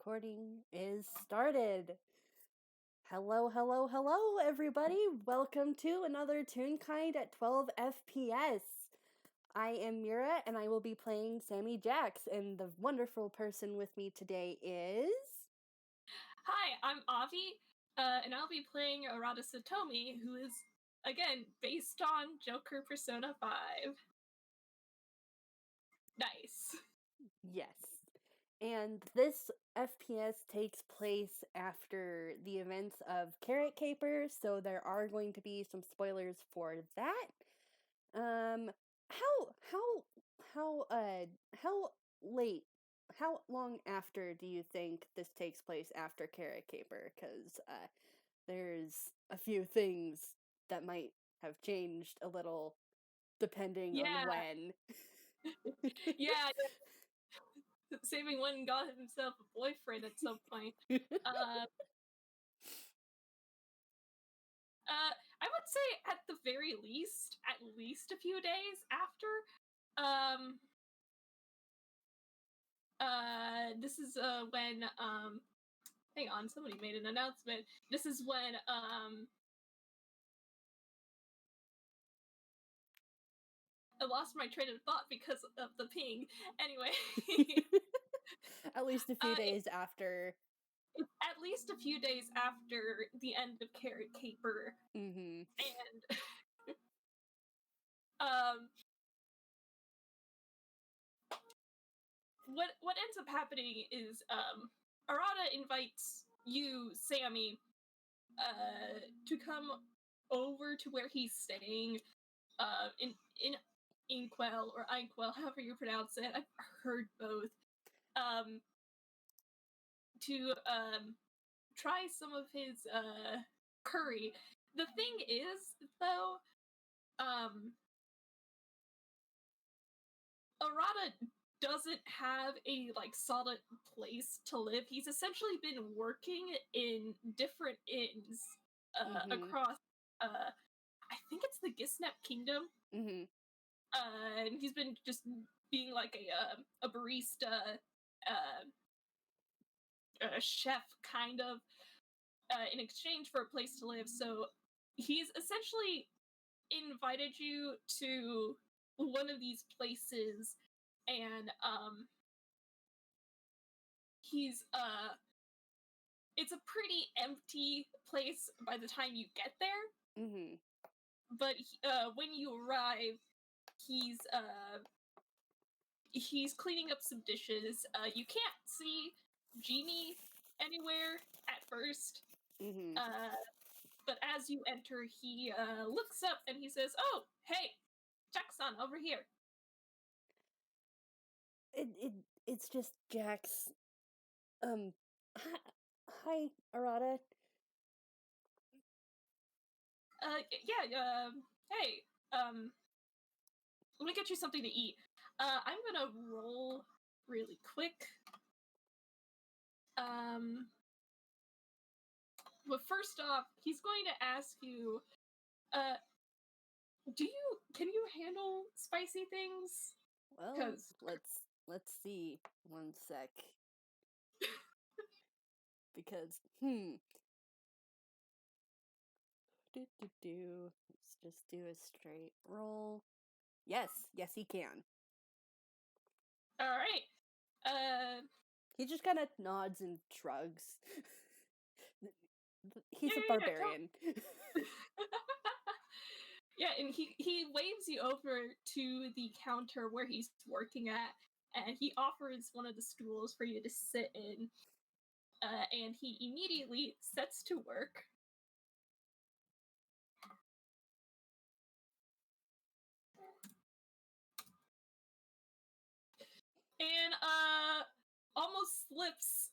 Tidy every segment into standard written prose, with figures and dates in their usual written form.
recording is started. Hello, everybody. Welcome to another Toonkind at 12 FPS. I am Mira, and I will be playing Sammy Jax, and the wonderful person with me today is... Hi, I'm Avi, and I'll be playing Arata and Sotomi, who is, again, based on Joker Persona 5. Nice. Yes. And this FPS takes place after the events of Carat Caper, so there are going to be some spoilers for that. Um, how late, how long after do you think this takes place after Carat Caper? Because, there's a few things that might have changed a little depending on Yeah, when. yeah. Saving one got himself a boyfriend at some point. Uh, I would say at the very least, at least a few days after. Um, this is when hang on, somebody made an announcement. This is when I lost my train of thought because of the ping. Anyway, At least a few it, days after. it's at least a few days after the end of Carat Caper, Mm-hmm. and um, what ends up happening is Arata invites you, Sammy, to come over to where he's staying, in Inkwell or Inkwell, however you pronounce it. I've heard both. Um, to try some of his curry. The thing is, though, Arata doesn't have a solid place to live. He's essentially been working in different inns Mm-hmm. across I think it's the Gisnep Kingdom. Mm-hmm. And he's been just being like a barista, a chef kind of, in exchange for a place to live. So he's essentially invited you to one of these places, and he's it's a pretty empty place by the time you get there. Mm-hmm. But when you arrive, he's he's cleaning up some dishes. You can't see Genie anywhere at first. Mm-hmm. But as you enter, he looks up and he says, "Oh, hey, Jackson, over here." It's just Jax. Hi, hi, Arata. Yeah, hey, let me get you something to eat. I'm gonna roll really quick. But first off, he's going to ask you, uh, can you handle spicy things? Well, Because let's see. One sec. Because let's just do a straight roll. Yes, he can. all right, He just kind of nods and shrugs. He's a yeah, barbarian. yeah, and he waves you over to the counter where he's working at, and he offers one of the stools for you to sit in, and he immediately sets to work. And almost slips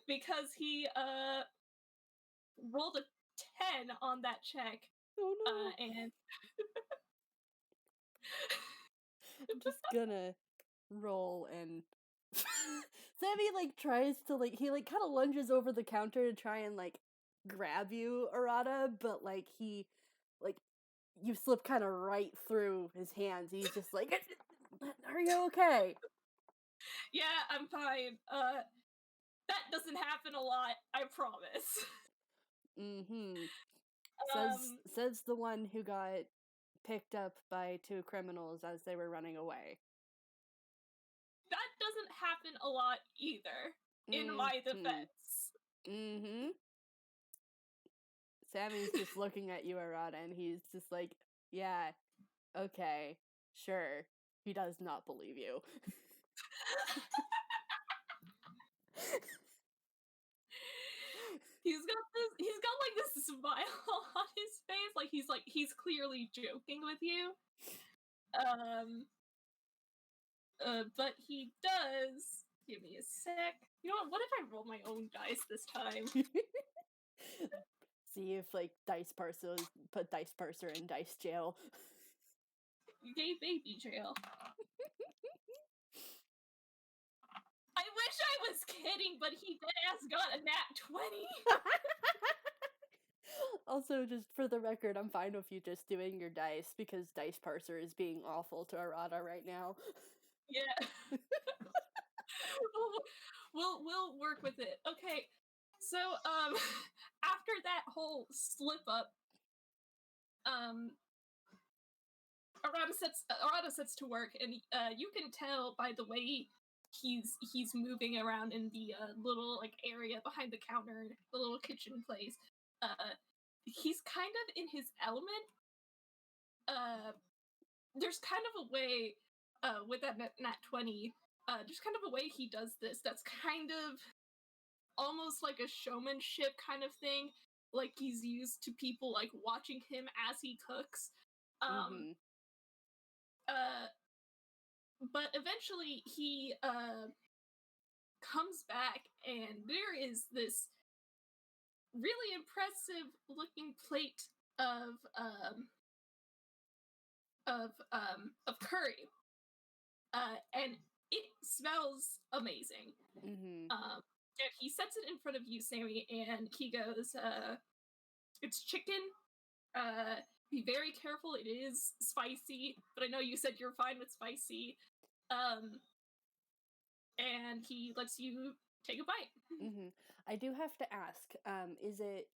because he rolled a 10 on that check. Oh no. And I'm just gonna roll and Sammy tries to he kind of lunges over the counter to try and grab you, Arata, but he like you slip kind of right through his hands. He's just are you okay? yeah, I'm fine. doesn't happen a lot, I promise. Mm-hmm. Um, Says the one who got picked up by two criminals as they were running away. that doesn't happen a lot either, in my Mm-hmm. defense. Mm-hmm. Sammy's just looking at you, Arata, and he's just like, yeah, okay, sure. He does not believe you. He's got like this smile on his face, like he's clearly joking with you. Um but he does give me a sec. You know what if I roll my own dice this time? See if like put Dice Parser in dice jail. Gay baby jail. I wish I was kidding, but he deadass got a nat 20. Also, just for the record, I'm fine with you just doing your dice because Dice Parser is being awful to Arata right now. Yeah. we'll work with it. Okay. So after that whole slip up, um Arata sets to work, and you can tell by the way he's moving around in the little like area behind the counter, the little kitchen place. Uh, he's kind of in his element. Uh, there's kind of a way with that nat 20. There's kind of a way he does this that's kind of almost like a showmanship kind of thing. Like he's used to people like watching him as he cooks. Um, Mm-hmm. uh, but eventually he comes back, and there is this really impressive looking plate of curry, and it smells amazing. Mm-hmm. And he sets it in front of you, Sammy, and he goes, "It's chicken. Uh, be very careful. It is spicy, but I know you said you're fine with spicy." Um, and he lets you take a bite. Mm-hmm. I do have to ask, is it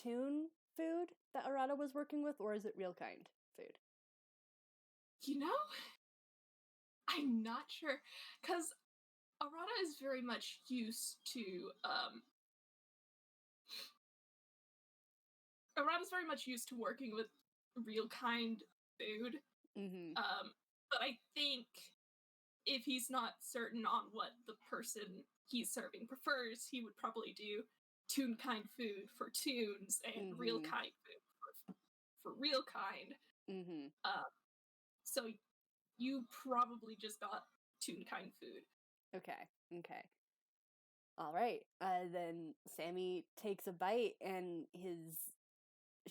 Toon food that Arata was working with, or is it real kind food? You know, I'm not sure, because Arata is very much used to Arata's very much used to working with real kind food. Mm-hmm. But I think if he's not certain on what the person he's serving prefers, he would probably do Toonkind food for Toons and real Mm-hmm. kind food for real kind. Mm-hmm. Uh, so you probably just got Toonkind food. Okay. Okay. All right. Then Sammy takes a bite, and his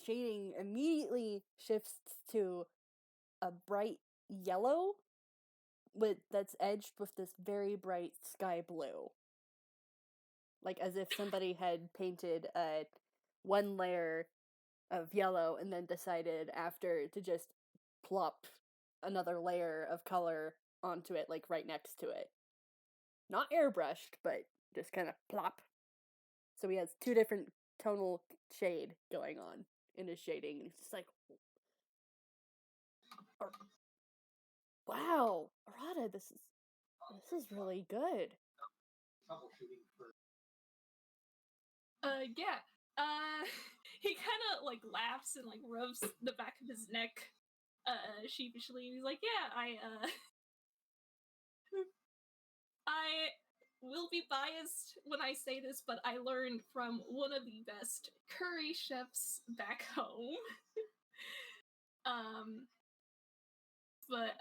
shading immediately shifts to a bright yellow that's edged with this very bright sky blue, like as if somebody had painted one layer of yellow and then decided after to just plop another layer of color onto it, like right next to it. Not airbrushed, but just kind of plop. So he has two different tonal shade going on in his shading, and it's just like, wow, Arata, this is really good. Troubleshooting for yeah. He kind of like laughs and like rubs the back of his neck sheepishly. He's like, "Yeah, I will be biased when I say this, but I learned from one of the best curry chefs back home." um, but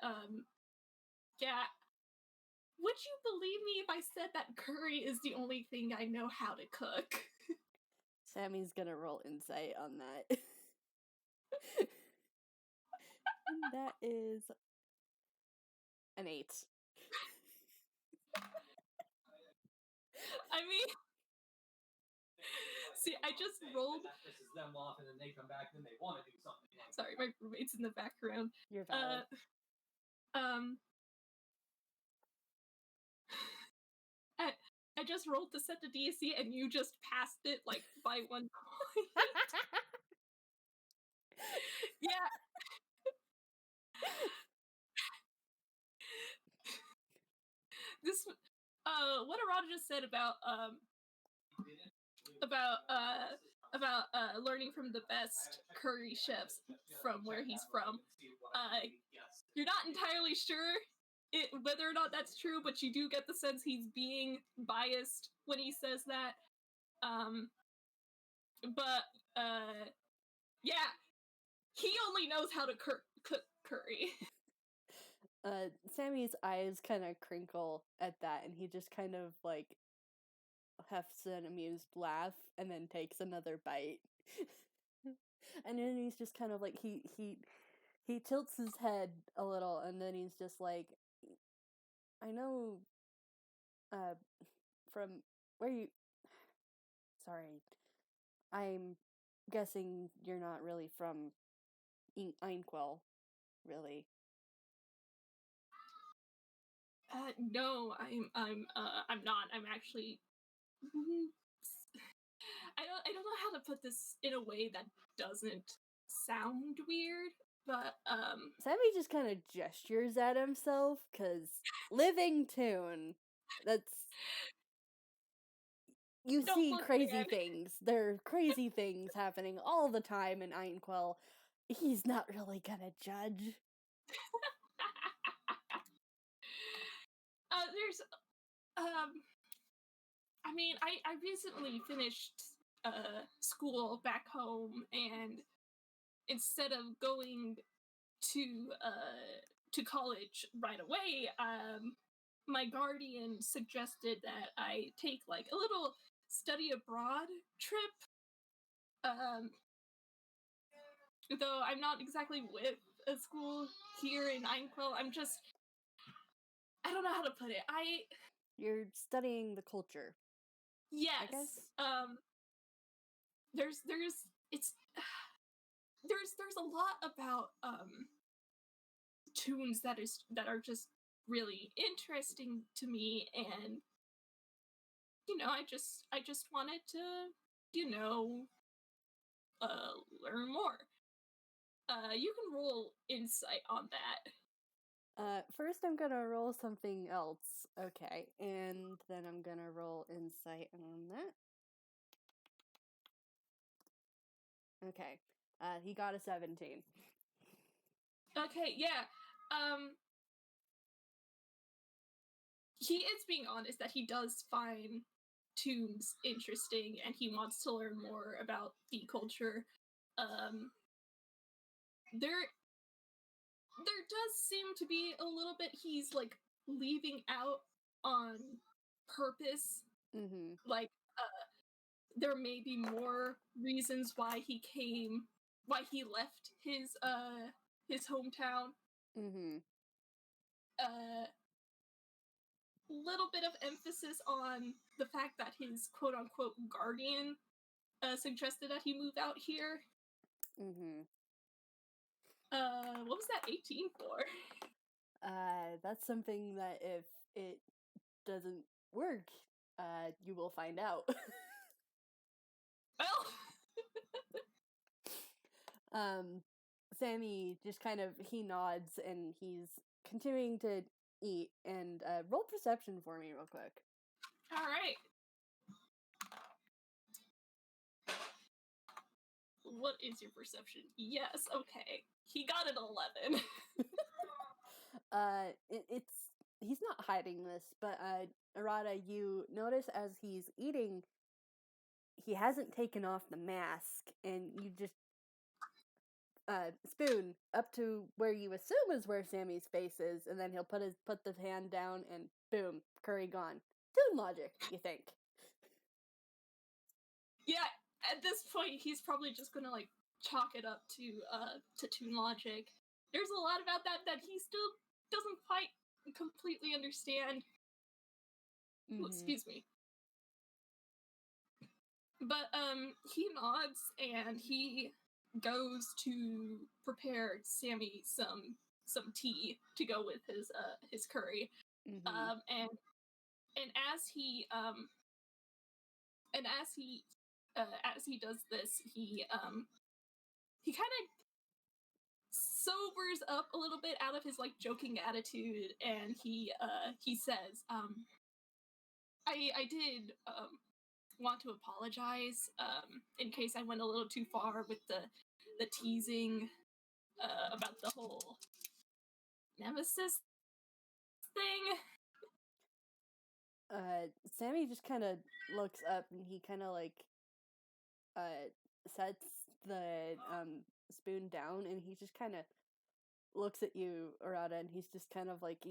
yeah. Would you believe me if I said that curry is the only thing I know how to cook? Sammy's gonna roll insight on that. And that is an 8. I mean, see, I just rolled. That pisses them off, and then they come back, and then they want to do something. Sorry, my roommate's in the background. You're valid. Um, I just rolled to set the DC and you just passed it, like, by 1 point. Yeah. This, what Arata just said about learning from the best curry chefs from where he's from. You're not entirely sure whether or not that's true, but you do get the sense he's being biased when he says that. But yeah, he only knows how to cook curry. Sammy's eyes kind of crinkle at that, and he just kind of like hefts an amused laugh and then takes another bite. And then he's just kind of like he tilts his head a little, and then he's just like, I know from where you sorry, I'm guessing you're not really from Einquell, really. No, I'm not. I'm actually. I don't know how to put this in a way that doesn't sound weird, but Sammy just kind of gestures at himself, cause living Toon, that's you no, see look, crazy man. things. There are crazy things happening all the time in Einquell. He's not really gonna judge. There's I mean, I recently finished school back home, and instead of going to college right away, my guardian suggested that I take like a little study abroad trip. Um, though I'm not exactly with a school here in Einquell, I don't know how to put it. You're studying the culture, I Yes. guess. There's it's there's a lot about tunes that are just really interesting to me, and I just wanted to learn more. You can roll insight on that. First I'm gonna roll something else. Okay, and then I'm gonna roll insight on that. Okay. He got a 17. Okay, yeah. He is being honest that he does find tunes interesting and he wants to learn more about the culture. There does seem to be a little bit he's like leaving out on purpose. Mm-hmm. Like there may be more reasons why he left his hometown. Mm-hmm. Little bit of emphasis on the fact that his quote-unquote guardian suggested that he move out here. Mm-hmm. What was that 18 for? That's something that if it doesn't work, you will find out. Well, Sammy just kind of, he nods and he's continuing to eat, and roll perception for me real quick. all right. What is your perception? Yes, okay. He got an 11. He's not hiding this, but Arata, you notice as he's eating, he hasn't taken off the mask, and you just spoon up to where you assume is where Sammy's face is, and then he'll put the hand down, and boom, curry gone. Toon logic, you think? Yeah, at this point, he's probably just gonna like chalk it up to Toon logic. There's a lot about that he still doesn't quite completely understand. Mm-hmm. Ooh, excuse me. But he nods and he goes to prepare Sammy some tea to go with his curry. Mm-hmm. And And as he does this, he kind of sobers up a little bit out of his like joking attitude, and he says, I did want to apologize in case I went a little too far with the teasing about the whole nemesis thing. Sammy just kind of looks up and he kind of like sets the spoon down and he just kind of looks at you, Arata, and he's just kind of like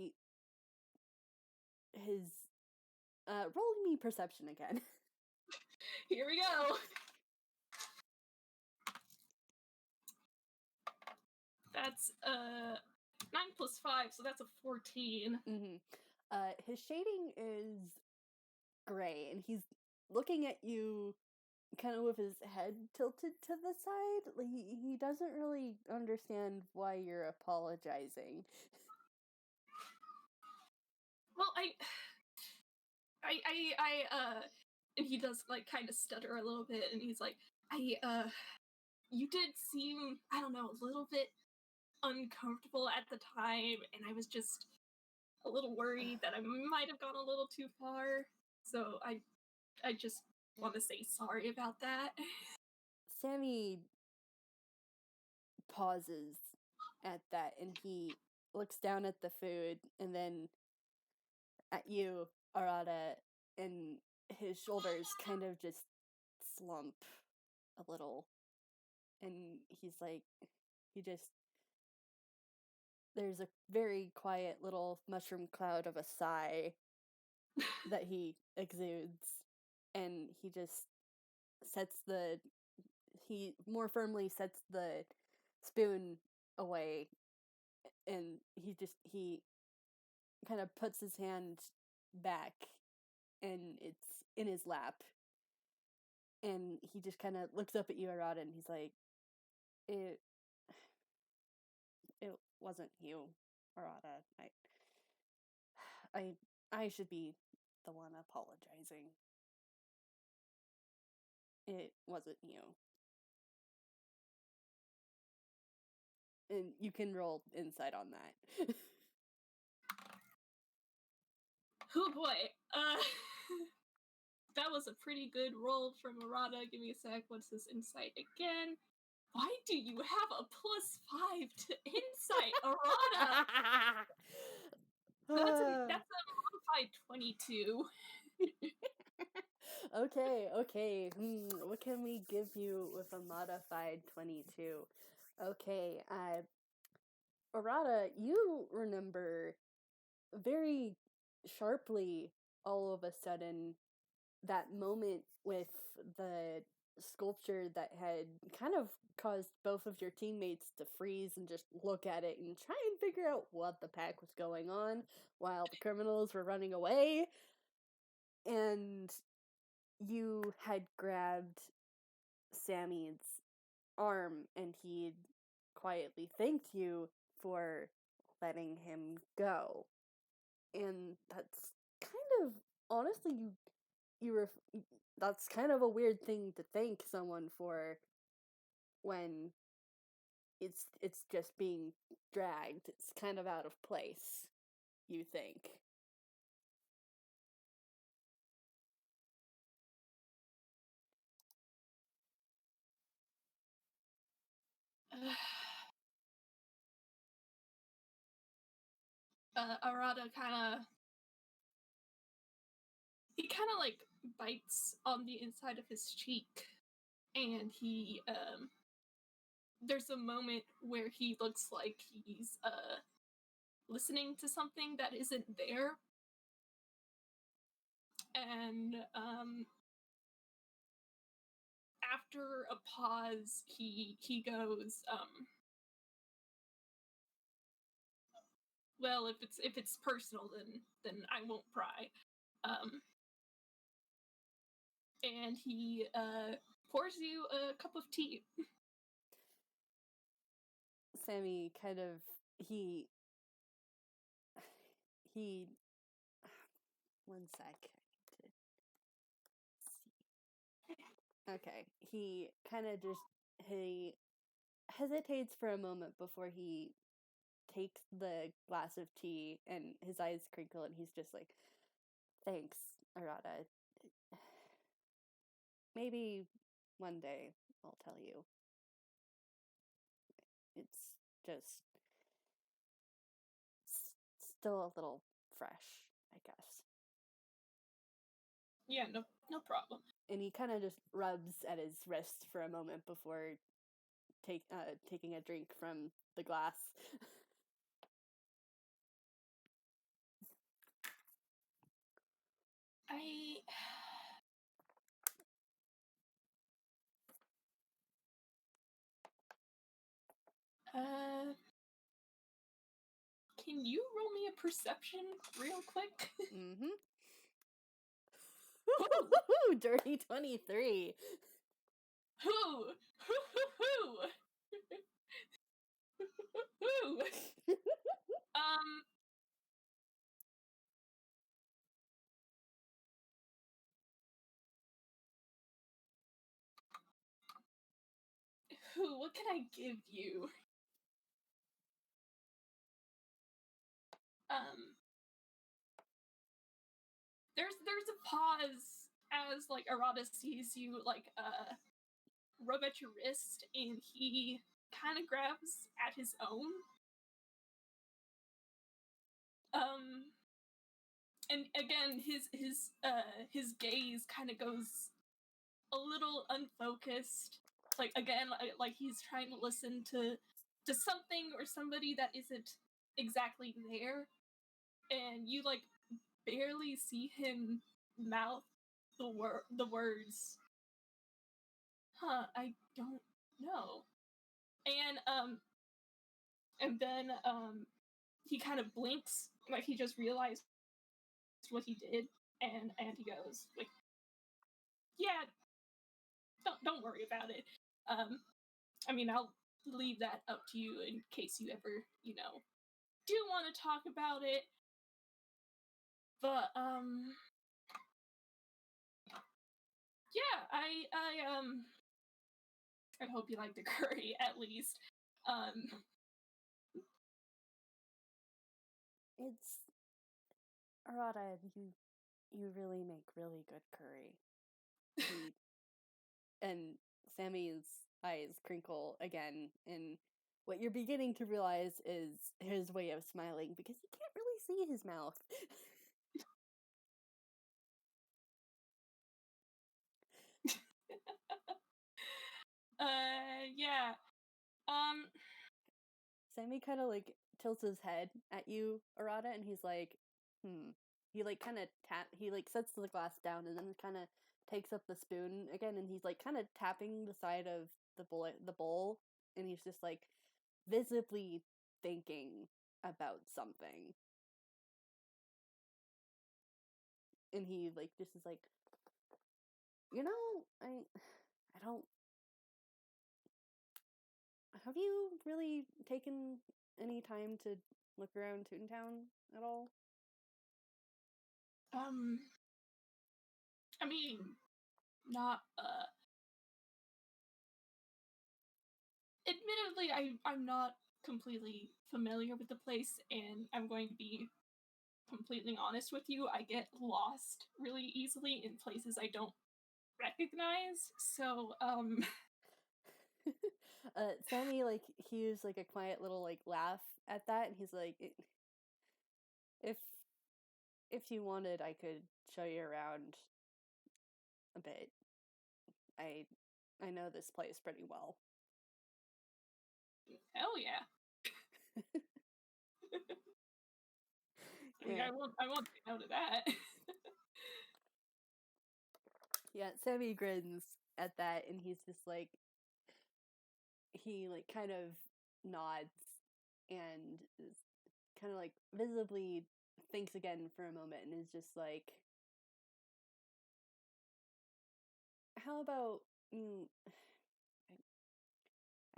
his roll me perception again. Here we go. That's 9 plus 5, so that's a 14. Mm-hmm. His shading is gray, and he's looking at you kind of with his head tilted to the side. Like he doesn't really understand why you're apologizing. Well, and he does like kind of stutter a little bit, and he's like, you did seem, I don't know, a little bit uncomfortable at the time, and I was just a little worried that I might have gone a little too far. So I just want to say sorry about that. Sammy pauses at that, and he looks down at the food, and then at you, Arata, and his shoulders kind of just slump a little. And he's like, there's a very quiet little mushroom cloud of a sigh that he exudes, and he more firmly sets the spoon away, and he kind of puts his hand back, and it's in his lap, and he just kind of looks up at you, Arata, and he's like, it wasn't you, Arata. I should be the one apologizing. It wasn't you. And you can roll insight on that. Oh boy. That was a pretty good roll from Arata. Give me a sec. What's his insight again? Why do you have a +5 to insight, Arata? That's a modified 22. Okay. What can we give you with a modified 22? Okay, Arata, you remember very sharply all of a sudden that moment with the sculpture that had kind of caused both of your teammates to freeze and just look at it and try and figure out what the pack was going on while the criminals were running away. And you had grabbed Sammy's arm and he'd quietly thanked you for letting him go. And that's kind of, honestly, that's kind of a weird thing to thank someone for when it's just being dragged. It's kind of out of place, you think. Arata he kind of like bites on the inside of his cheek, and he there's a moment where he looks like he's listening to something that isn't there, and after a pause he goes, well, if it's personal, then I won't pry. And he pours you a cup of tea. Sammy kind of he 1 sec. I need to see. Okay, he kind of he hesitates for a moment before he takes the glass of tea, and his eyes crinkle, and he's just like, "Thanks, Arata. Maybe one day I'll tell you. It's just still a little fresh, I guess." Yeah, no problem. And he kind of just rubs at his wrist for a moment before taking a drink from the glass. I can you roll me a perception real quick? Mm-hmm. Who? Dirty 23. Who? Who? Who? Um. Who? What can I give you? Um. There's a pause as like Arata sees you like rub at your wrist, and he kind of grabs at his own. And again, his gaze kind of goes a little unfocused. Like again, like he's trying to listen to something or somebody that isn't exactly there, and you like barely see him mouth the words. I don't know. And then he kind of blinks, like he just realized what he did, and he goes like, "Yeah, don't worry about it. I mean, I'll leave that up to you in case you ever, do want to talk about it. But yeah, I hope you like the curry at least. It's Arata, you really make really good curry. And Sammy's eyes crinkle again, and what you're beginning to realize is his way of smiling because you can't really see his mouth. Yeah. Sammy kind of like tilts his head at you, Arata, and he's like, He like kind of he like sets the glass down and then kind of takes up the spoon again, and he's like kind of tapping the side of the bowl, and he's just like visibly thinking about something. And he like just is like, I don't. Have you really taken any time to look around Toontown at all? I mean, not admittedly, I'm not completely familiar with the place, and I'm going to be completely honest with you. I get lost really easily in places I don't recognize. So, Sammy like hears like a quiet little like laugh at that, and he's like, if you wanted, I could show you around a bit. I know this place pretty well." hell yeah. I mean, Yeah. I won't say no to that. Yeah, Sammy grins at that, and he's just like, he like kind of nods and is kind of like visibly thinks again for a moment, and is just like, "How about you? I,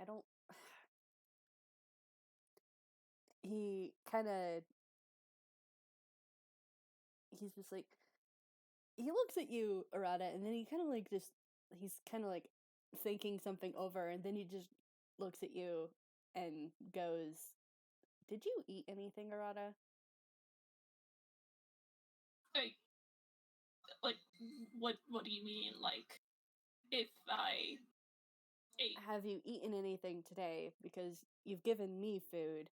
I don't." he's just like, he looks at you, Arata, and then he kind of like he's kind of like thinking something over, and then he just looks at you and goes, "Did you eat anything, Arata?" Like, what do you mean? Like, if I ate? Have you eaten anything today? Because you've given me food,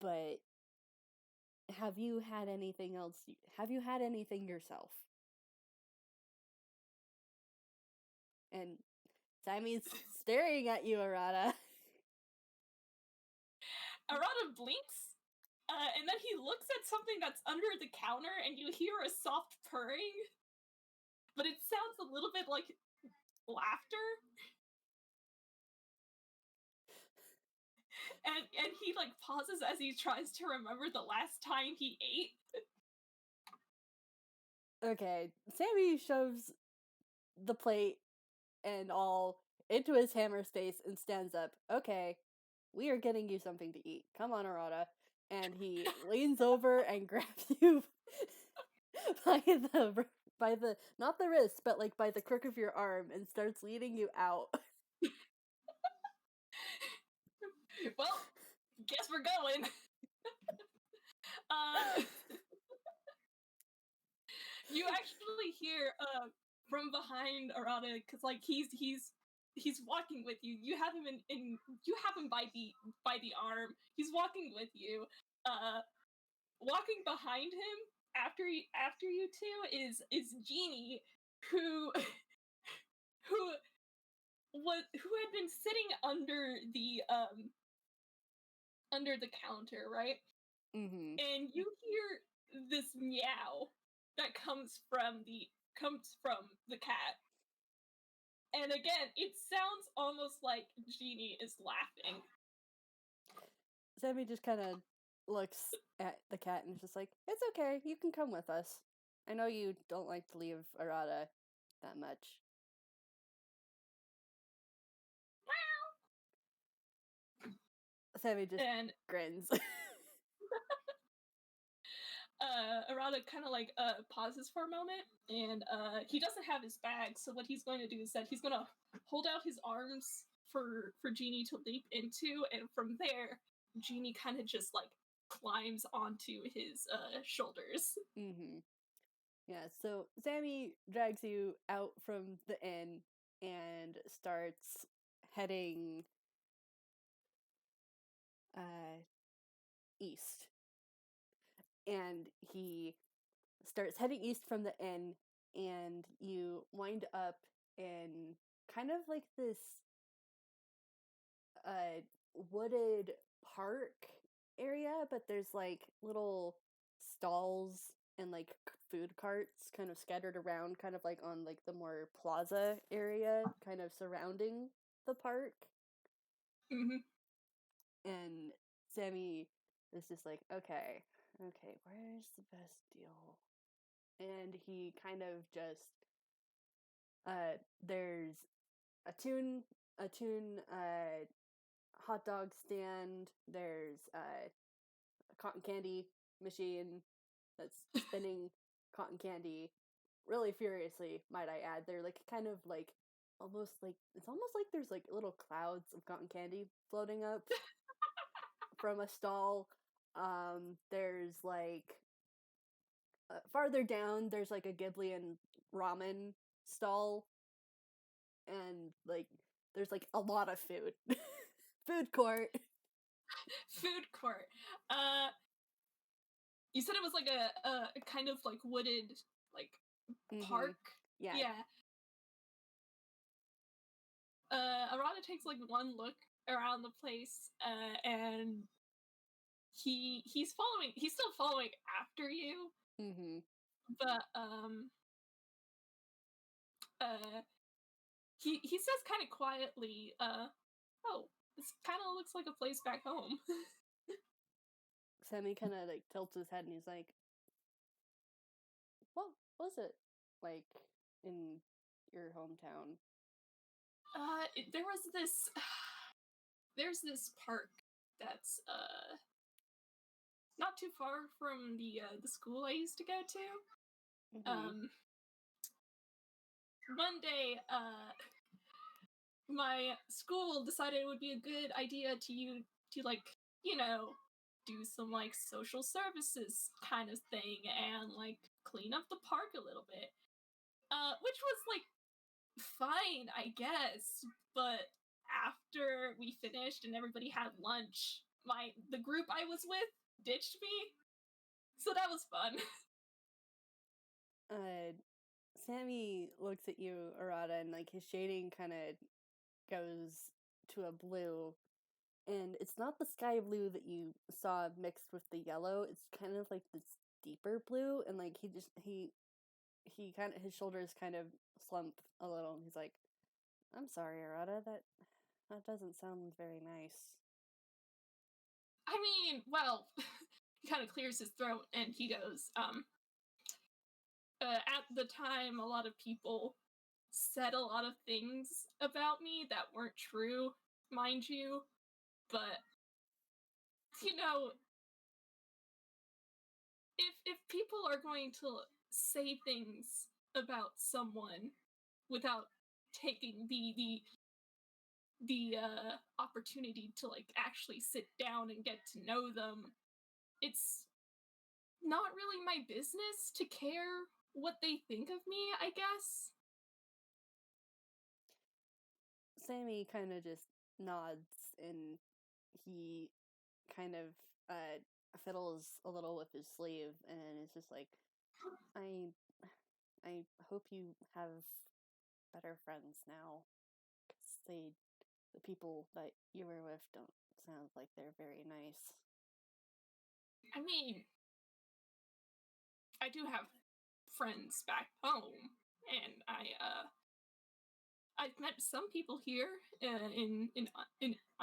but have you had anything else? Have you had anything yourself? And Sammy's staring at you, Arata. Arata blinks, and then he looks at something that's under the counter, and you hear a soft purring, but it sounds a little bit like laughter. And he like pauses as he tries to remember the last time he ate. Okay, Sammy shoves the plate and all into his hammer's face and stands up. Okay, we are getting you something to eat. Come on, Arata. And he leans over and grabs you by the not the wrist, but like by the crook of your arm and starts leading you out. Well, guess we're going. uh, you actually hear from behind Arata, because like he's walking with you. You have him you have him by the arm. He's walking with you. Walking behind him after you two is Jeannie, who who who had been sitting under the counter, right? Mm-hmm. And you hear this meow that comes from the cat. And again, it sounds almost like Jeannie is laughing. Sammy just kind of looks at the cat and is just like, "It's okay, you can come with us. I know you don't like to leave Arata that much." Sammy just And grins. Arata kind of like pauses for a moment, and he doesn't have his bag, so what he's going to do is that he's going to hold out his arms for Jeannie to leap into, and from there, Jeannie kind of just like climbs onto his shoulders. Mm-hmm. Yeah, so Sammy drags you out from the inn and starts heading uh east. And he starts heading east from the inn, and you wind up in kind of like this wooded park area, but there's like little stalls and like food carts kind of scattered around, kind of like on like the more plaza area kind of surrounding the park. Mm-hmm. And Sammy is just like, okay, where's the best deal? And he kind of just there's a tune hot dog stand, there's a cotton candy machine that's spinning cotton candy really furiously, might I add. They're like kind of like almost like it's almost like there's like little clouds of cotton candy floating up from a stall. There's like farther down there's like a Ghibli and ramen stall, and like there's like a lot of food. Food court. Food court. You said it was like a kind of like wooded like Mm-hmm. park. Yeah. Yeah. Arata takes like one look around the place, and he's still following after you, Mm-hmm. but he says kind of quietly, oh, this kind of looks like a place back home. Sammy kind of like tilts his head and he's like, "What was it like in your hometown?" There was this there's this park that's not too far from the school I used to go to. One day, my school decided it would be a good idea to like, do some like social services kind of thing and like clean up the park a little bit. Which was like fine, I guess, but after we finished and everybody had lunch, the group I was with ditched me. So that was fun. Sammy looks at you, Arata, and like his shading kind of goes to a blue, and it's not the sky blue that you saw mixed with the yellow. It's kind of like this deeper blue, and like he kind of, his shoulders kind of slump a little. He's like, "I'm sorry, Arata. That doesn't sound very nice." I mean, well, he kind of clears his throat and he goes, at the time, a lot of people said a lot of things about me that weren't true, mind you, but, if people are going to say things about someone without taking the opportunity to like actually sit down and get to know them, it's not really my business to care what they think of me, I guess. Sammy kind of just nods, and he kind of fiddles a little with his sleeve, and it's just like, I hope you have better friends now, because the people that you were with don't sound like they're very nice. I mean, I do have friends back home, and I've met some people here in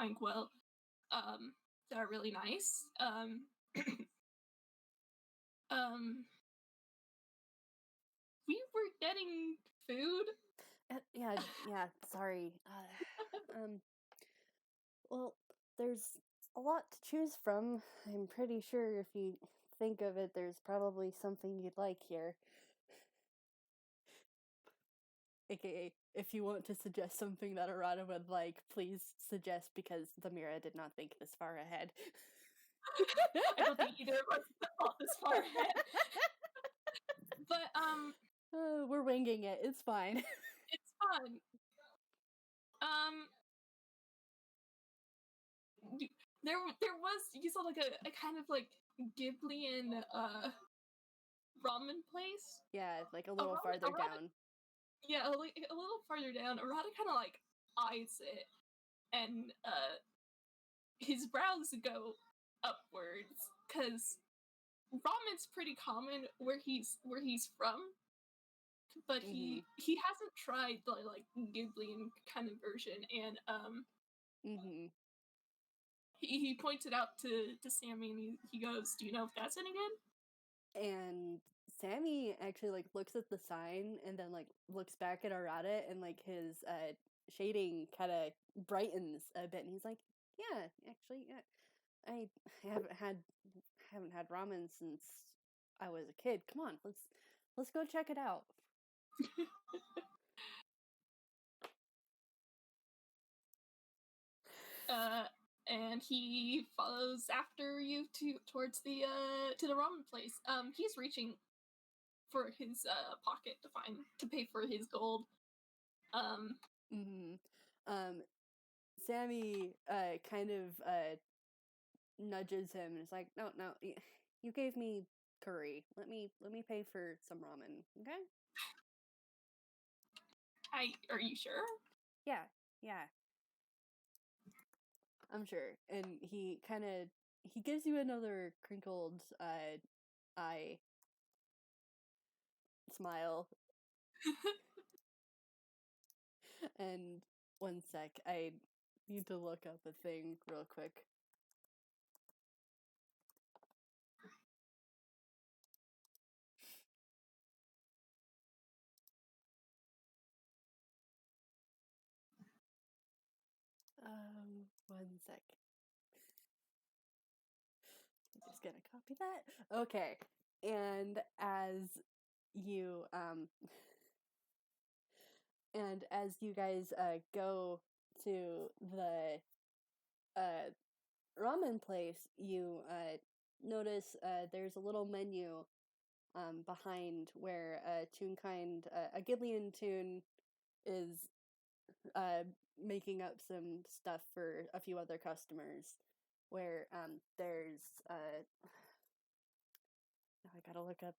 Inkwell, that are really nice. Um, we were getting food. Yeah, sorry. Well, there's a lot to choose from. I'm pretty sure if you think of it, there's probably something you'd like here. AKA, if you want to suggest something that Arata would like, please suggest, because the Mira did not think this far ahead. I don't think either of us thought this far ahead. But we're winging it. It's fine. it's fun. There was, you saw like a kind of like Ghiblian ramen place. Yeah, like a little farther down. Yeah, like a little farther down. Arata kind of like eyes it, and his brows go upwards because ramen's pretty common where he's from, but he hasn't tried the like Ghiblian kind of version, and he points it out to Sammy, and he goes, "Do you know if that's any good?" And Sammy actually like looks at the sign and then like looks back at Arata, and like his shading kind of brightens a bit, and he's like, "Yeah, actually, yeah, I haven't had ramen since I was a kid. Come on, let's go check it out." And he follows after you towards the to the ramen place. He's reaching for his pocket to pay for his gold. Sammy kind of nudges him and is like, "No, you gave me curry. Let me pay for some ramen, okay?" Are you sure? Yeah. I'm sure. And he gives you another crinkled eye smile. And one sec, I need to look up a thing real quick. One sec. Just gonna copy that. Okay. And as you guys go to the ramen place, you notice there's a little menu behind where Toonkind, a Gillian Toon, is making up some stuff for a few other customers. Where there's now I gotta look up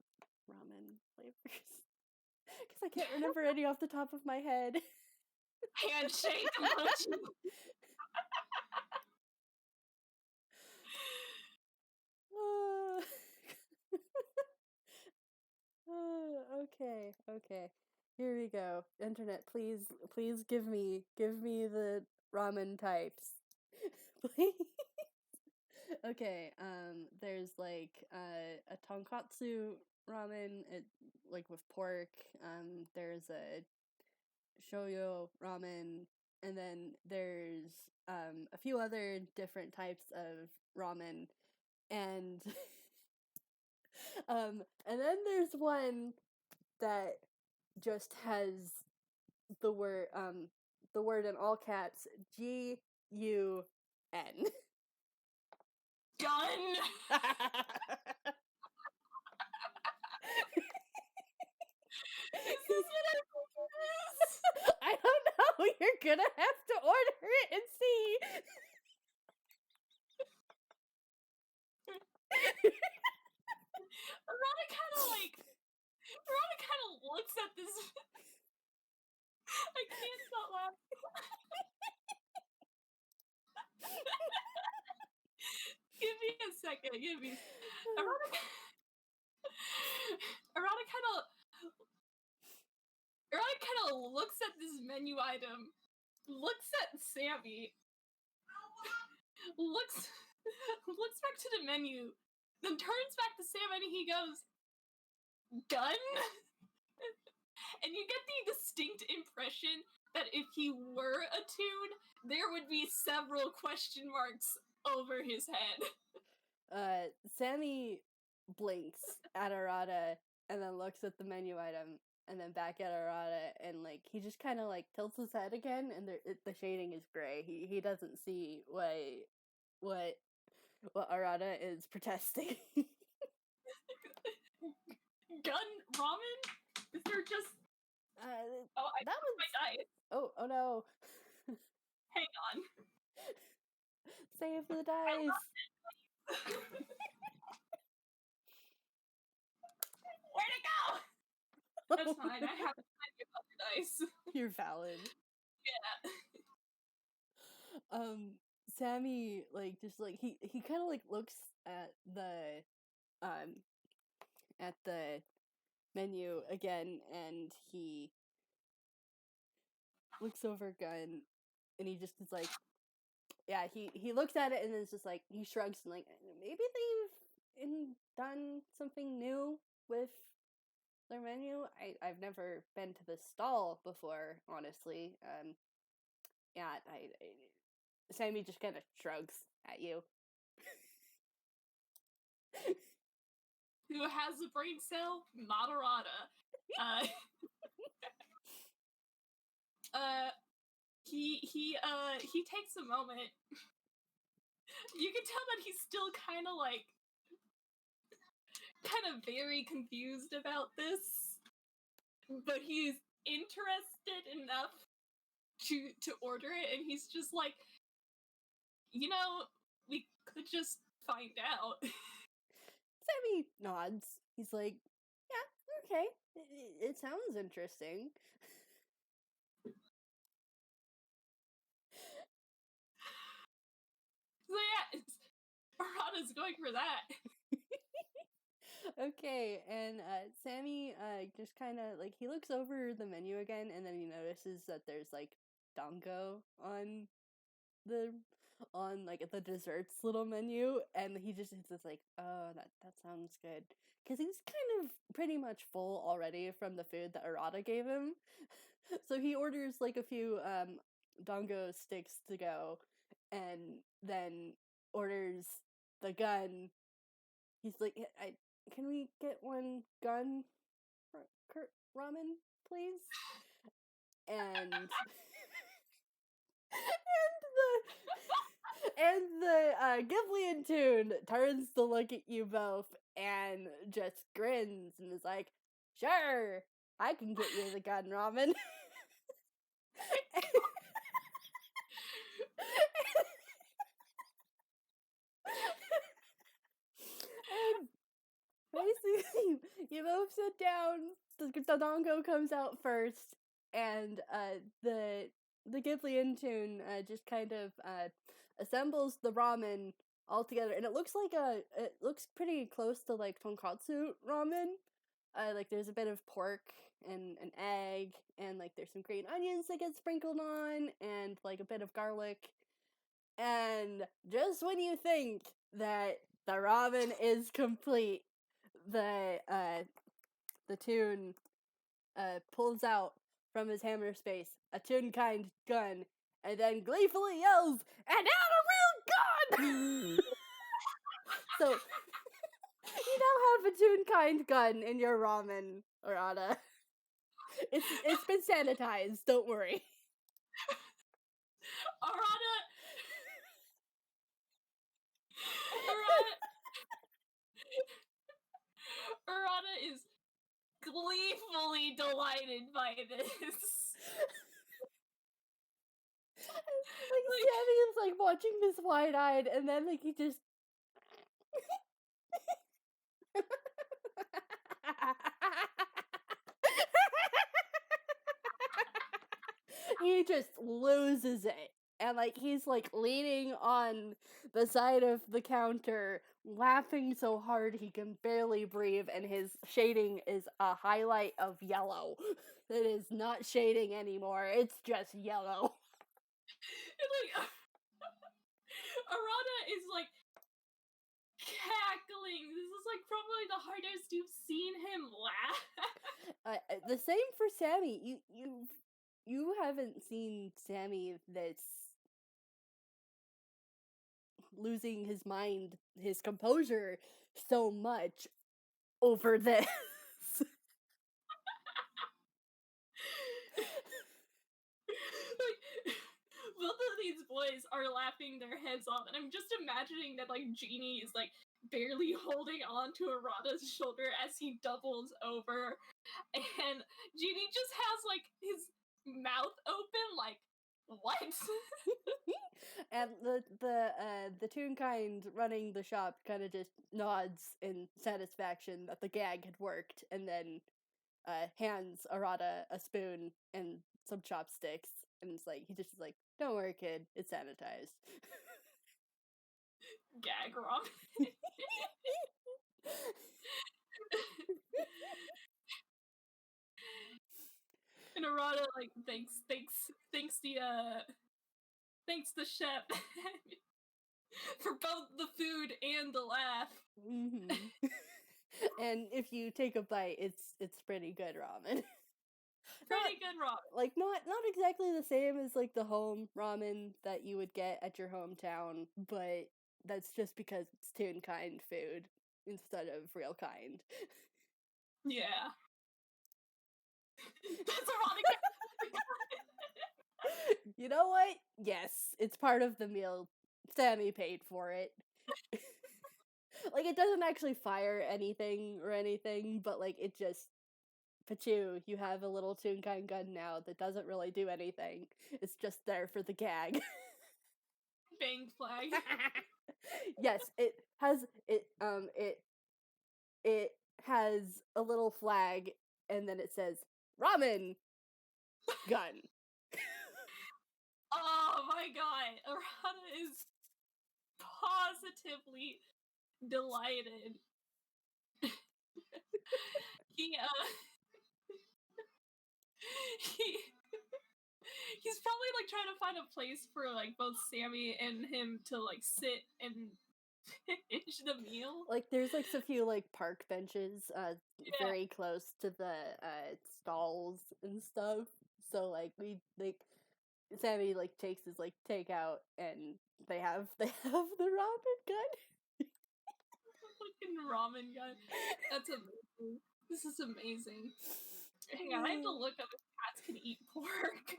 ramen flavors because I can't remember any off the top of my head. Handshake emoji. Okay. Here we go. Internet, please give me the ramen types. Please. Okay, there's like a tonkatsu ramen, like with pork. There's a shoyu ramen, and then there's a few other different types of ramen, and and then there's one that just has the word in all caps GUN. Gun. Is this what I think it is? I don't know. You're gonna have to order it and see. Arata kind of looks at this. I can't stop laughing. Give me a second. Arata kind of looks at this menu item, looks at Sammy, looks back to the menu, then turns back to Sam and he goes, "Gun?" And you get the distinct impression that if he were a Toon, there would be several question marks over his head. Sammy blinks at Arata and then looks at the menu item and then back at Arata, and like he just kind of like tilts his head again, and the shading is gray. He doesn't see what Arata is protesting. Gun ramen? Is there just? I that was my dice. Oh no! Hang on. Save the dice. Where'd it go? That's fine. I have plenty of other dice. You're valid. Yeah. Sammy like just like he kind of like looks at the menu again, and he looks over Gun, and he just is like, yeah, he looks at it and it's just like he shrugs and like maybe they've done something new with their menu. I've never been to this stall before, honestly. Yeah, Sammy just kind of shrugs at you. Who has a brain cell? Not Arata. He takes a moment. You can tell that he's still kind of very confused about this, but he's interested enough to order it, and he's just like, we could just find out. Sammy nods. He's like, yeah, okay. It sounds interesting. So yeah, Arata's going for that. Okay, and Sammy just kind of like he looks over the menu again, and then he notices that there's like dango on like the desserts little menu, and he just is like, oh, that sounds good, because he's kind of pretty much full already from the food that Arata gave him. So he orders like a few dango sticks to go, and then orders the gun he's like, can we get one gun, ramen, please? And the Ghiblian Toon turns to look at you both and just grins and is like, "Sure, I can get you the gun, ramen." And basically, you both sit down. The Dongo comes out first, and the Ghiblian Toon just kind of assembles the ramen all together, and it looks pretty close to like tonkatsu ramen. Like there's a bit of pork and an egg, and like there's some green onions that get sprinkled on, and like a bit of garlic. And just when you think that the ramen is complete, the Toon pulls out from his hammer space a Toonkind gun, and then gleefully yells, "And now a real gun!" So you now have a Toonkind gun in your ramen, Arata. It's been sanitized. Don't worry. Arata is gleefully delighted by this. Like Sammy is like watching this wide-eyed, and then like he just he just loses it. And like he's like leaning on the side of the counter, laughing so hard he can barely breathe, and his shading is a highlight of yellow. It is not shading anymore, it's just yellow. And like Arata is like cackling. This is like probably the hardest you've seen him laugh. The same for Sammy. You haven't seen Sammy that's losing his mind, his composure so much over this. Like, both of these boys are laughing their heads off, and I'm just imagining that like Genie is like barely holding on to Arata's shoulder as he doubles over, and Genie just has like his mouth open, like, what? And the Toonkind running the shop kind of just nods in satisfaction that the gag had worked, and then hands Arata a spoon and some chopsticks, and it's like he just is like, "Don't worry, kid, it's sanitized." Gag wrong. And Arata like thanks the chef for both the food and the laugh. Mm-hmm. And if you take a bite, it's pretty good ramen. Pretty good ramen. Like not exactly the same as like the home ramen that you would get at your hometown, but that's just because it's Toonkind food instead of real kind. Yeah. That's ironic. You know what? Yes, it's part of the meal. Sammy paid for it. Like it doesn't actually fire anything or anything, but like it just Pachu, you have a little Toonkind gun now that doesn't really do anything. It's just there for the gag. Bang flag. Yes, it has it has a little flag, and then it says ramen gun. Oh my god, Arata is positively delighted. he he's probably like trying to find a place for like both Sammy and him to like sit and finish the meal. Like there's like a few like park benches very close to the stalls and stuff. So like we like Sammy like takes his like takeout, and they have the ramen gun. fucking ramen guy. That's amazing. This is amazing. Hang on, I have to look up if cats can eat pork.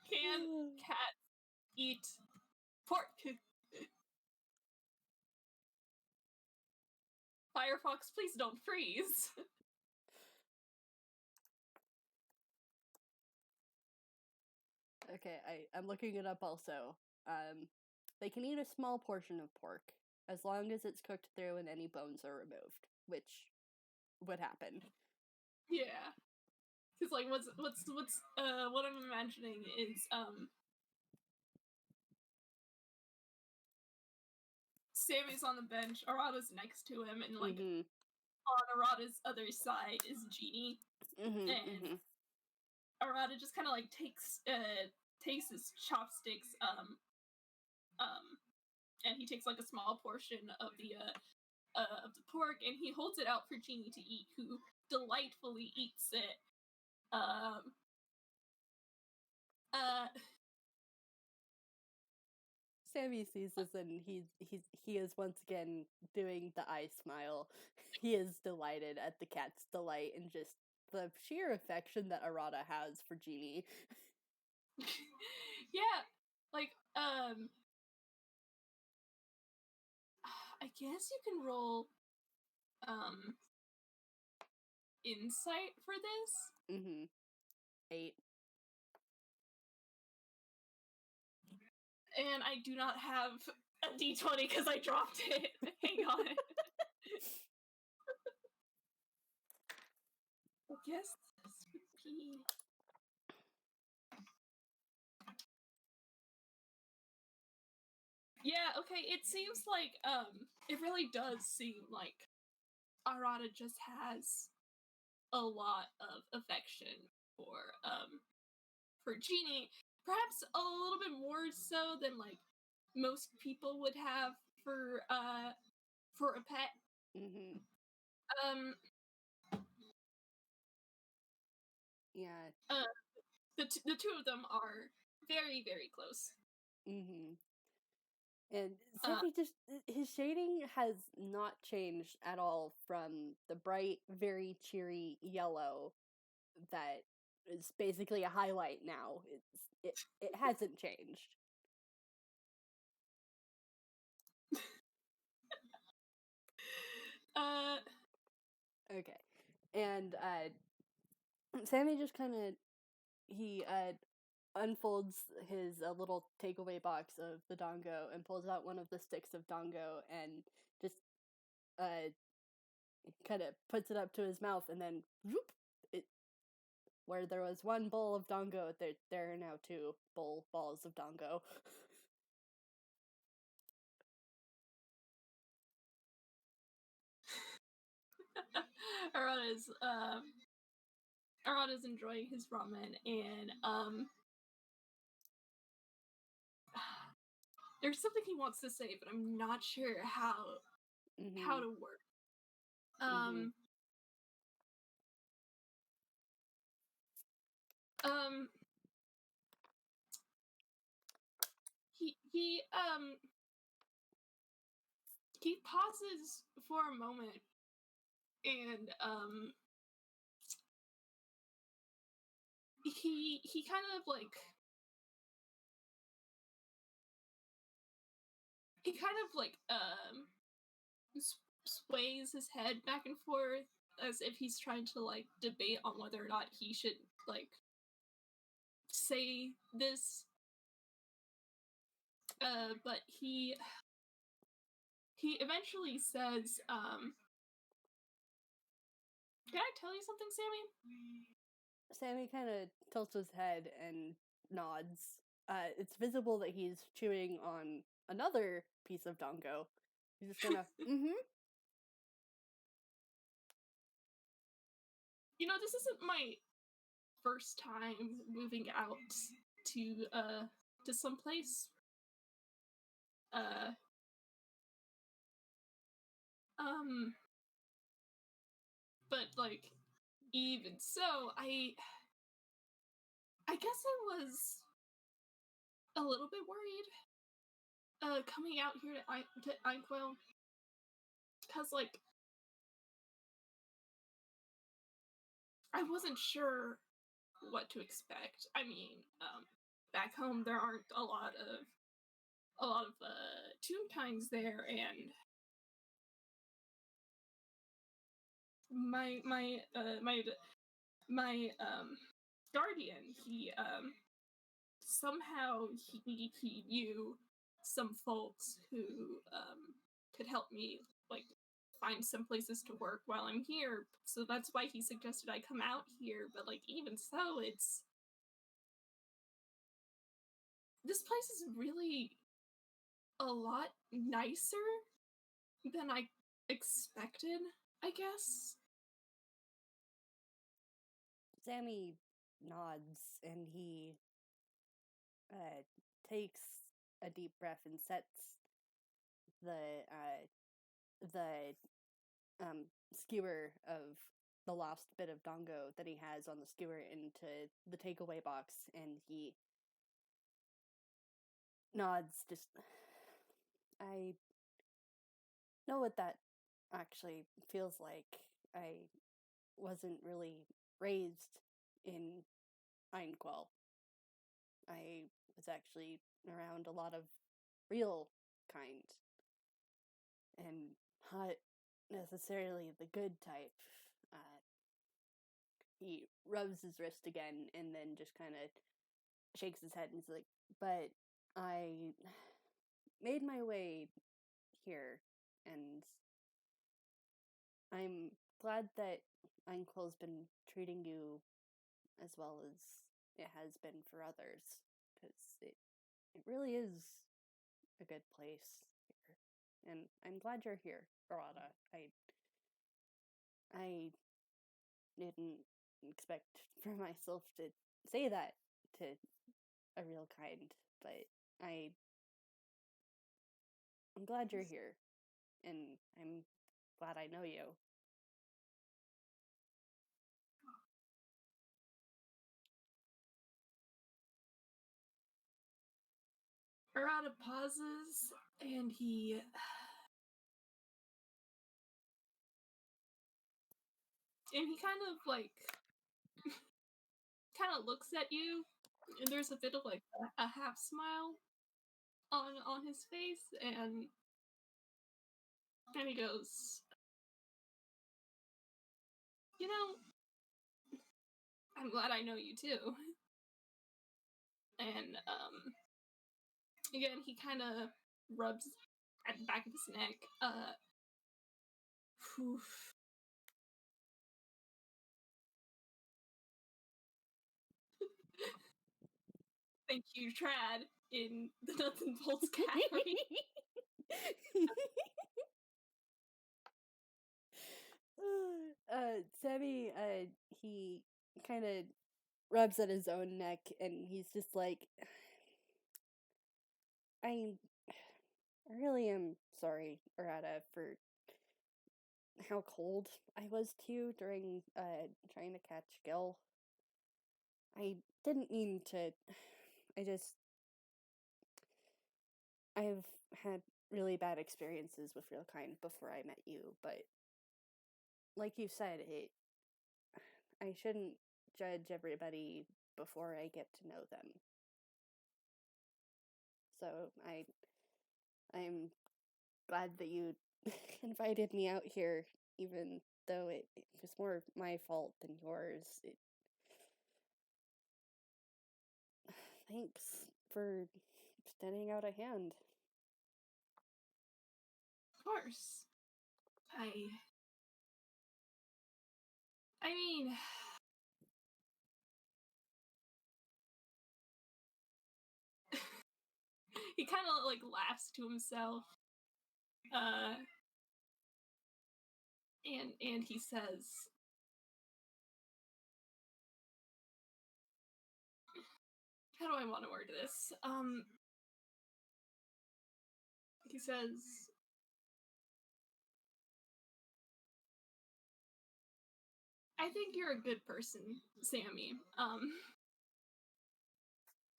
Can cats eat pork? Firefox, please don't freeze. Okay, I'm looking it up also. They can eat a small portion of pork, as long as it's cooked through and any bones are removed, which would happen. Yeah. Because, like, what I'm imagining is, Sammy's on the bench, Arata's next to him, and, like, on Arata's other side is Genie. And Arata just kind of, like, takes his chopsticks, and he takes, like, a small portion of the pork, and he holds it out for Genie to eat, who delightfully eats it. Sammy sees this and he is once again doing the eye smile. He is delighted at the cat's delight and just the sheer affection that Arata has for Genie. Yeah, like, I guess you can roll, insight for this? 8. And I do not have a d20 because I dropped it. Hang on. I guess this would be... Yeah, okay, it seems like, it really does seem like Arata just has a lot of affection for Genie. Perhaps a little bit more so than, like, most people would have for a pet. Yeah. The two of them are very, very close. And Sammy just, his shading has not changed at all from the bright, very cheery yellow that is basically a highlight now. It hasn't changed. Okay. And Sammy just kind of, he unfolds his little takeaway box of the dongo and pulls out one of the sticks of dongo and just kind of puts it up to his mouth, and then whoop, where there was one bowl of dongo, there are now 2 balls of dongo. Arata's enjoying his ramen, and there's something he wants to say, but I'm not sure how to work. He pauses for a moment, and he kind of like sways his head back and forth as if he's trying to, like, debate on whether or not he should, like, say this. But he eventually says, can I tell you something, Sammy? Sammy kind of tilts his head and nods. It's visible that he's chewing on another piece of dongo. He's just gonna, You know, this isn't my first time moving out to someplace. But, like, even so, I guess I was a little bit worried coming out here to Inkwell, because like I wasn't sure what to expect. I mean, back home there aren't a lot of Toonkinds there, and my guardian, he somehow he knew some folks who could help me like find some places to work while I'm here. So that's why he suggested I come out here. But like even so, this place is really a lot nicer than I expected, I guess. Sammy nods and he takes a deep breath and sets the skewer of the last bit of dongo that he has on the skewer into the takeaway box, and he nods. Just, I know what that actually feels like. I wasn't really raised in Einquell. I was actually around a lot of real kind, and not necessarily the good type. He rubs his wrist again and then just kind of shakes his head and is like, but I made my way here, and I'm glad that Einquell's been treating you as well as it has been for others, because it really is a good place here. And I'm glad you're here, Arata. I didn't expect for myself to say that to a real kind, but I'm glad you're here, and I'm glad I know you. Arata pauses and he kind of like kind of looks at you, and there's a bit of like a half smile on his face, and he goes, you know, I'm glad I know you too. And again, he kind of rubs at the back of his neck. Whew. Thank you, Trad, in the Nuts and Bolts category. Sammy, he kind of rubs at his own neck, and he's just like, I really am sorry, Arata, for how cold I was to you during trying to catch Gil. I didn't mean to. I've had really bad experiences with real kind before I met you, but like you said, I shouldn't judge everybody before I get to know them. So I'm glad that you invited me out here, even though it was more my fault than yours. Thanks for extending out a hand. Of course. I mean, he kind of like laughs to himself. And he says, how do I want to word this? He says, I think you're a good person, Sammy.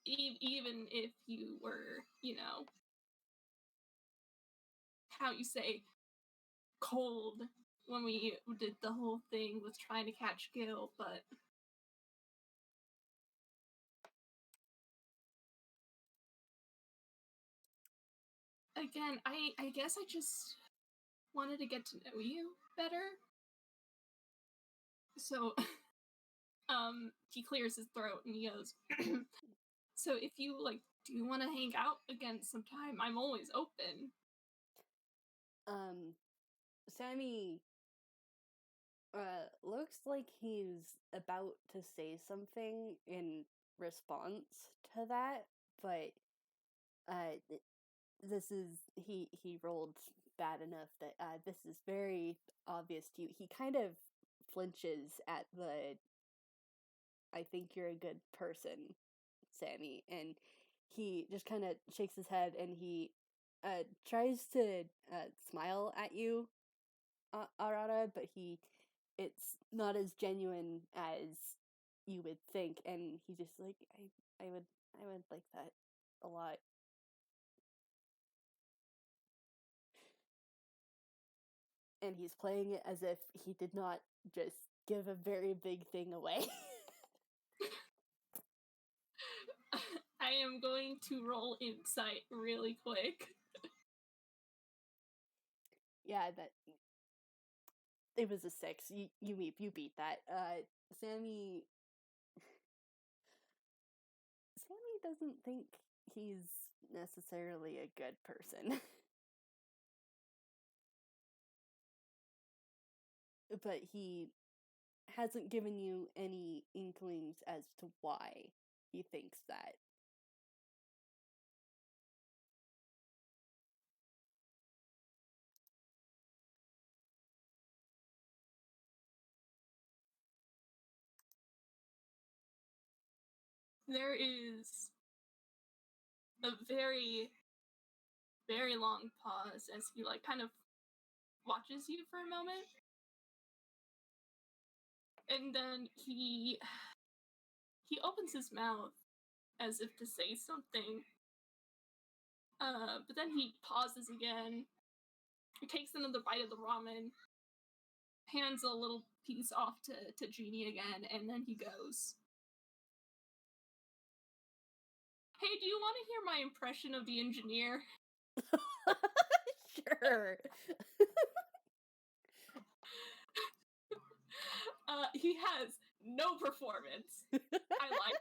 even if you were, how you say, cold when we did the whole thing with trying to catch Gil, but again, I guess I just wanted to get to know you better. So, he clears his throat and he goes, so if you, do want to hang out again sometime, I'm always open. Sammy looks like he's about to say something in response to that, but this is he rolled bad enough that this is very obvious to you. He kind of flinches at the "I think you're a good person, Sammy," and he just kind of shakes his head and he tries to smile at you, Arata, but it's not as genuine as you would think, and he's just like, I would like that a lot. And he's playing it as if he did not just give a very big thing away. I am going to roll insight really quick. Yeah, that it was a 6. You beat that. Sammy doesn't think he's necessarily a good person. But he hasn't given you any inklings as to why he thinks that. There is a very, very long pause as he, kind of watches you for a moment. And then he opens his mouth as if to say something. But then he pauses again. He takes another bite of the ramen, hands a little piece off to Jeannie again, and then he goes, hey, do you want to hear my impression of the engineer? Sure. He has no performance. I lied.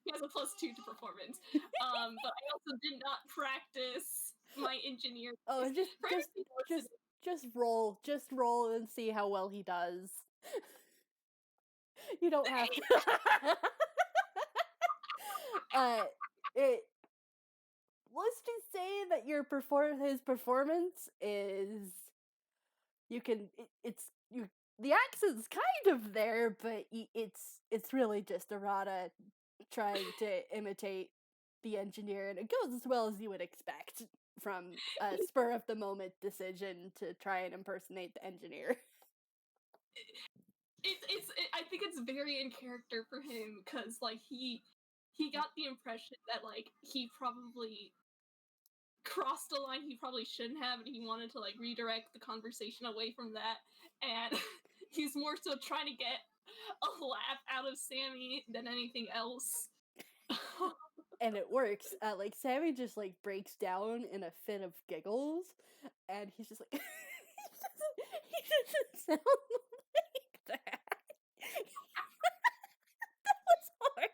He has a +2 to performance. But I also did not practice my engineer. Oh, just roll and see how well he does. You don't have to. It. Let's just say that his performance is. You can. It's you. The accent's kind of there, but it's really just Arata trying to imitate the engineer, and it goes as well as you would expect from a spur of the moment decision to try and impersonate the engineer. I think it's very in character for him because he got the impression that he probably crossed a line he probably shouldn't have, and he wanted to redirect the conversation away from that, and he's more so trying to get a laugh out of Sammy than anything else. And it works. Sammy just breaks down in a fit of giggles, and he's just like, he doesn't sound like that. That was horrible.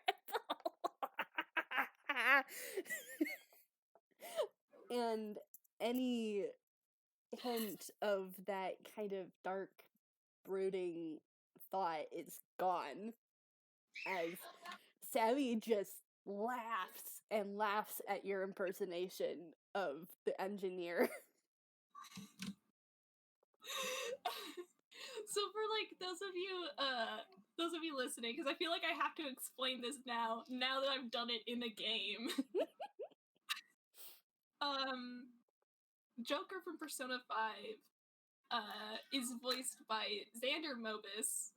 And any hint of that kind of dark, brooding thought is gone as Sammy just laughs and laughs at your impersonation of the engineer. So for those of you listening, because I feel like I have to explain this now that I've done it in a game. Joker from Persona 5 is voiced by Xander Mobus.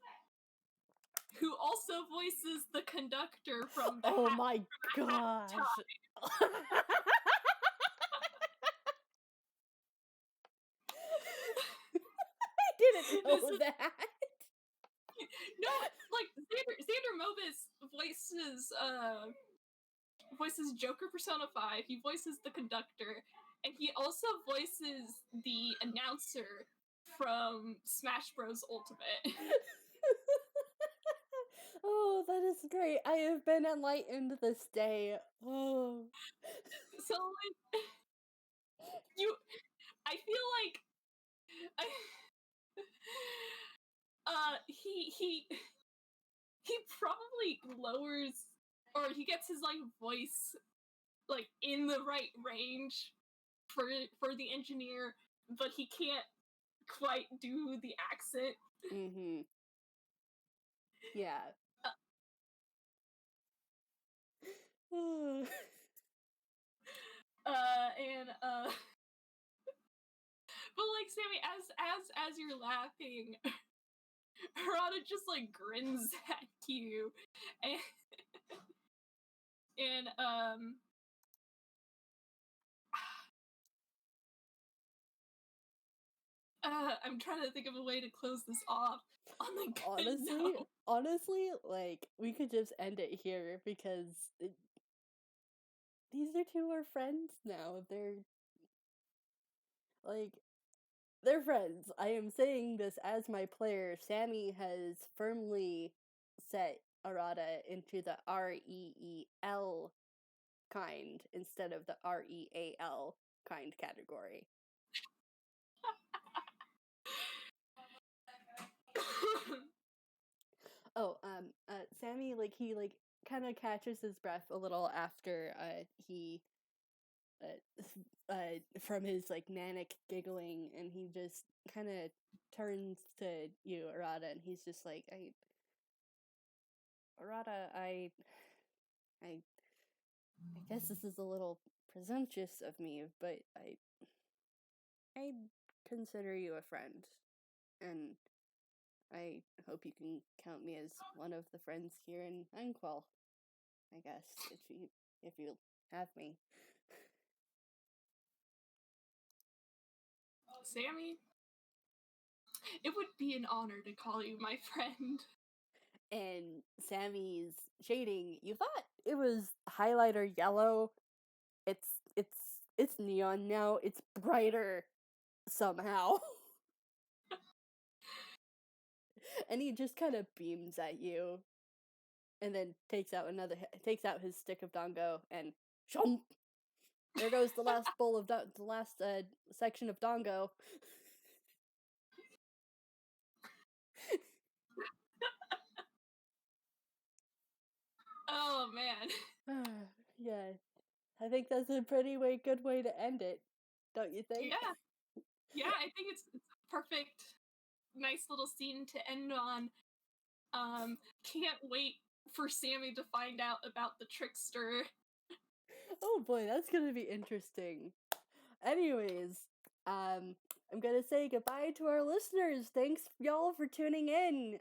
who also voices the conductor from the Oh my gosh. I didn't know that. No, like Xander Mobius voices Joker Persona 5. He voices the conductor, and he also voices the announcer from Smash Bros. Ultimate. Oh, that is great. I have been enlightened this day. Oh. So like, I feel like he probably lowers, or he gets his like voice like in the right range for the engineer, but he can't quite do the accent. Mm-hmm. Yeah. But like Sammy, as you're laughing, Arata just like grins at you, and I'm trying to think of a way to close this off on the good note. Honestly, like, we could just end it here because these are two are friends now. They're friends. I am saying this as my player. Sammy has firmly set Arata into the REEL kind instead of the REAL kind category. Oh, Sammy, like, he, like, kind of catches his breath a little after, he, from his, like, manic giggling, and he just kind of turns to you, Arata, and he's just like, Arata, I guess this is a little presumptuous of me, but I consider you a friend, and I hope you can count me as one of the friends here in Anquell. I guess if you have me. Sammy, it would be an honor to call you my friend. And Sammy's shading, you thought it was highlighter yellow. It's neon now. It's brighter somehow. And he just kind of beams at you, and then takes out his stick of dongo and shomp. There goes the last bowl of the last section of dongo. Oh man. Yeah, I think that's a pretty good way to end it, don't you think? Yeah, I think it's a perfect, nice little scene to end on. Can't wait for Sammy to find out about the trickster. Oh boy, that's gonna be interesting. Anyways, I'm gonna say goodbye to our listeners. Thanks y'all for tuning in.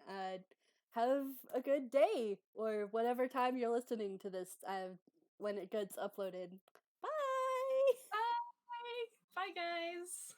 Have a good day, or whatever time you're listening to this, when it gets uploaded. Bye! Bye! Bye, guys!